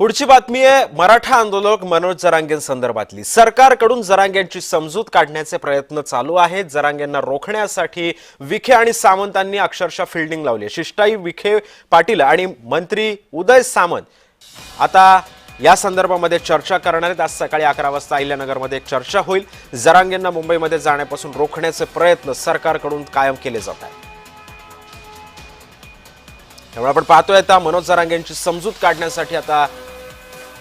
पुढची बातमी आहे मराठा आंदोलक मनोज जरांगेंसंदर्भातली। सरकारकडून जरांगेंची समजूत काढण्याचे प्रयत्न चालू आहेत। जरांगेंना रोखण्यासाठी विखे आणि सामंतांनी अक्षरशः फिल्डिंग लावली आहे। शिष्टाई विखे पाटील आणि मंत्री उदय सामंत आता या संदर्भामध्ये चर्चा करणार आहेत। आज सकाळी 11 वाजता अहिल्यानगरमध्ये एक चर्चा होईल। जरांगेंना मुंबईमध्ये जाण्यापासून रोखण्याचे प्रयत्न सरकारकडून कायम केले जात आहेत। त्यामुळे आपण पाहतोय आता मनोज जरांगेंची समजूत काढण्यासाठी आता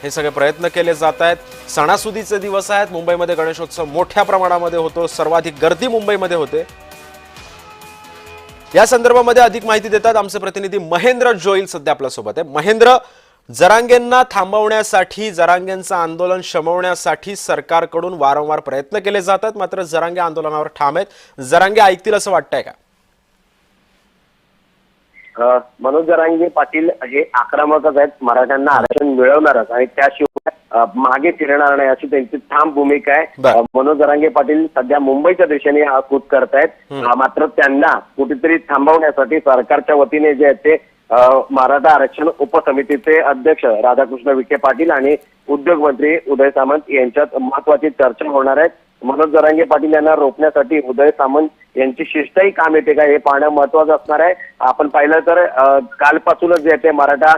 हे सगळे प्रयत्न केले जात आहेत। सणासुदीचे दिवस आहेत। मुंबईमध्ये गणेशोत्सव मोठ्या प्रमाणामध्ये होतो। सर्वाधिक गर्दी मुंबईमध्ये होते। या संदर्भामध्ये अधिक माहिती देतात आमचे प्रतिनिधी महेंद्र जोईल सध्या आपल्या सोबत आहे। महेंद्र, जरांगेंना थांबवण्यासाठी, जरांगेंचं आंदोलन शमवण्यासाठी सरकारकडून वारंवार प्रयत्न केले जातात, मात्र जरांगे आंदोलनावर ठाम आहेत। जरांगे ऐकतील असं वाटतंय का? मनोज जरांगे पाटील हे आक्रमकच आहेत। मराठ्यांना आरक्षण मिळवणारच आणि त्याशिवाय मागे फिरणार नाही अशी त्यांची ठाम भूमिका आहे। मनोज जरांगे पाटील सध्या मुंबईच्या दिशेने कूच करतायत, मात्र त्यांना कुठेतरी थांबवण्यासाठी सरकारच्या वतीने जे आहे ते मराठा आरक्षण उपसमितीचे अध्यक्ष राधाकृष्ण विखे पाटील आणि उद्योग मंत्री उदय सामंत यांच्यात महत्वाची चर्चा होणार आहे। मनोज जरांगे पाटील यांना रोखण्यासाठी उदय सामंत यांची शिष्टाई काम येते का हे पाहणं महत्वाचं असणार आहे। आपण पाहिलं तर कालपासूनच जे ते मराठा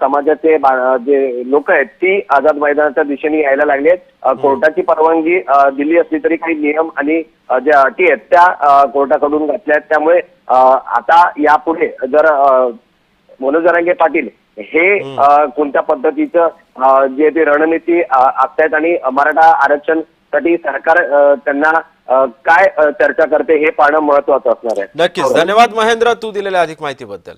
समाजाचे जे लोक आहेत ती आझाद मैदानाच्या दिशेने यायला लागले आहेत। कोर्टाची परवानगी दिली असली तरी काही नियम आणि ज्या अटी आहेत त्या कोर्टाकडून घातल्या आहेत। त्यामुळे आता यापुढे जर मनोज जरांगे पाटील हे कोणत्या पद्धतीचं जे ते रणनीती आखतायत आणि मराठा आरक्षण साठी सरकार त्यांना काय चर्चा करते हे पाहणं महत्वाचं असणार आहे। नक्कीच। धन्यवाद महेंद्र, तू दिलेल्या अधिक माहितीबद्दल।